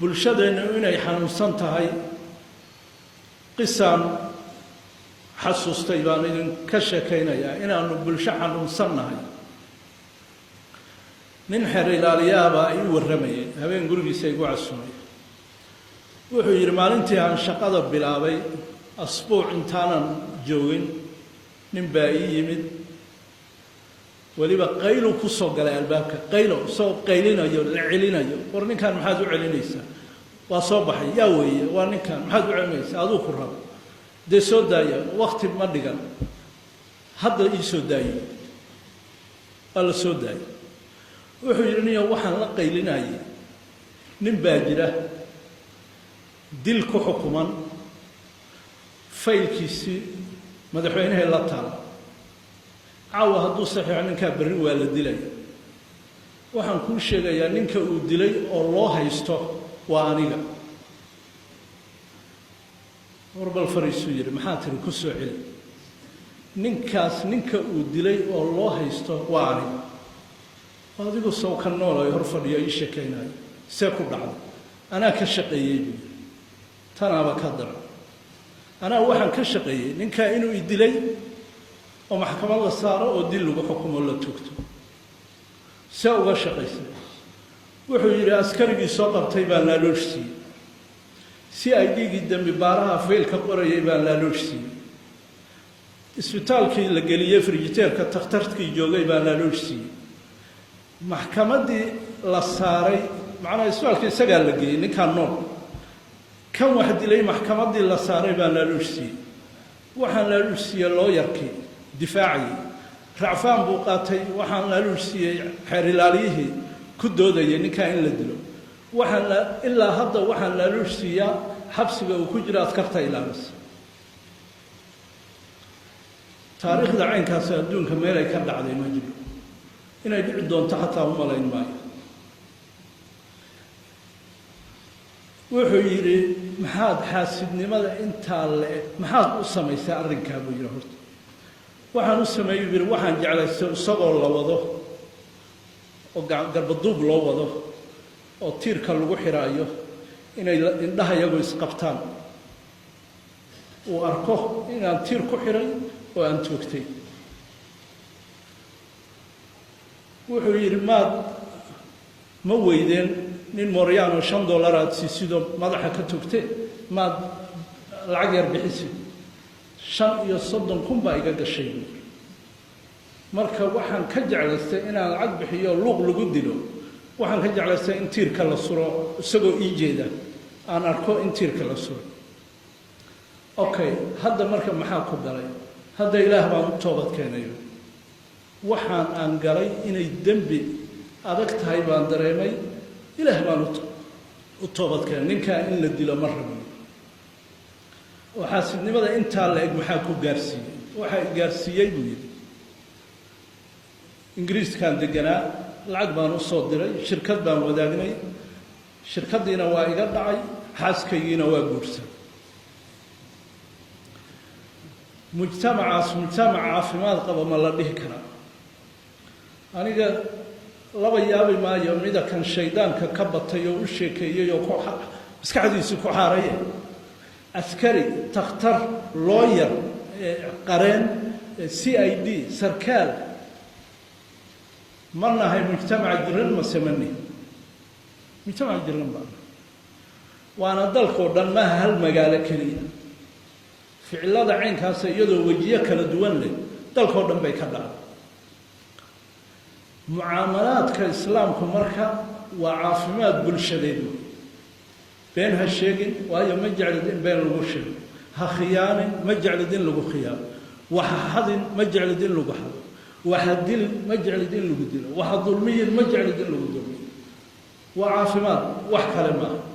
bulshadeennu inay xanuunsan tahay qisaan xasuustay baan idinka sheekaynayaa inaannu bulsho xanuunsannahay. nin xeer ilaaliyaabaa ii warramayay, habeen gurigiisa igu casumay. wuxuu yidhi maalintii aan shaqada bilaabay asbuuc intaanan joogin nin baa ii yimid, weliba qaylu ku soo galay albaabka, qaylo soo qaylinayo, la celinayo. war ninkan maxaad u celinaysaa? waa soo baxay. yaa weeye? waa ninkan. maxaad u celinaysaa? aduu ku rabo. dee soo daaya, wakti ma dhigan, hadda ii soo daaye. waa la soo daayay. wuxuu yidhi niyo waxaan la qaylinayay nin baa jira dil ku xukuman, faylkiisii madaxweynahay la taala. caawa hadduu saxiixo ninkaa berri waa la dilaya. waxaan kuu sheegayaa ninka uu dilay oo loo haysto waa aniga. warbal fariisuu yidhi maxaa tiri ku soo celi. ninkaas ninka uu dilay oo loo haysto waa aniga. adigu soo ka noolayo hor fadhiyo ii sheekaynayo. see ku dhacday? anaa ka shaqeeyey buu yidhi. tanaaba ka daran. anaa waxaan ka shaqeeyey ninkaa inuu i dilay oo maxkamad la saaro oo dil lagu xukumo la tugto. see uga shaqaysay? wuxuu yidhi askarigii soo qabtay baan laaloosh siiyey. si ay dhiigii dambi baaraha faylka qorayay baan laaloosh siiyey. isbitaalkii la geliyey frijiteerka takhtarkii joogay baan laaloosh siiyey. maxkamaddii la saaray, macnaha isbitaalkii isagaa la geeyey ninkaan nool. kan wax dilay maxkamaddii la saaray baan laaloosh siiyey. waxaan laaloosh siiyey looyarkii difaacayay. racfaan buu qaatay. waxaan laaloosh siiyey xeer ilaaliyihii ku doodayay ninkaa in la dilo. ilaa hadda waxaan laaloosh siiyaa xabsiga uu ku jiro askarta ilaalisa. taariikhda caynkaasi adduunka meelay ka dhacday ma jiro. inay dhici doonto xataa u malayn maayo. wuxuu yidhi maxaad xaasidnimada intaa le-eg maxaad u samaysay arrinkaa buu yidhi. horta waxaan u sameeyey buu yidhi waxaan jeclaystay isagoo la wado oo garbaduub loo wado oo tiirka lagu xiraayo inay indhaha iyagu isqabtaan. uu arko inaan tiir ku xiray oo aan toogtay. wuxuu yidhi ma weydeen nin mooryaanoo $5 aad siisidoo madaxa ka togte maad lacag yar bixisid. 35 kun baa iga gashay. marka waxaan ka jeclaystay inaan lacag bixiyo luuq lagu dilo. waxaan ka jeclaystay in tiirka la suro isagoo ii jeeda aan arko in tiirka la suro. okay, hadda marka maxaa ku galay? hadda ilaah baan u toobad keenayo. waxaan aan galay inay dembi adag tahay baan dareemay. ilaah baan u toobad keenay. ninkaa in la dilo ma rabin. oo xaasidnimada intaa la eg maxaa ku gaarsiiyey? waxaa i gaarsiiyey buu yidhi ingiriiskaan deganaa, lacag baan u soo diray, shirkad baan wadaagnay. shirkaddiina waa iga dhacay, xaaskaygiina waa guursan. mujtamacaas mujtamac caafimaad qaba ma la dhihi karaa? aniga laba yaabi maayo mida kan shaydaanka ka batay oo u sheekeeyey oo maskaxdiisii ku xaaraya. askari, takhtar, looyar, qareen, CID, sarkaal. ma nahay mujtamac jiran mase ma nihin? mujtamac jiran baa waana dalkoo dhan, maaha hal magaalo keliya. ficilada caynkaasa iyadoo wejiyo kala duwan leh dalkoo dhan bay ka dhacday. mucaamalaadka islaamku marka waa caafimaad bulshadeed. been ha sheegin, waayo ma jeclid in been lagu sheego. ha khiyaanin, ma jeclid in lagu khiyaano. waxa hadin, ma jeclid in lagu hado. waxa dilin, ma jeclid in lagu dilo. waxa dulmiyin, ma jeclid in lagu dulmiyo. waa caafimaad, wax kale maaha.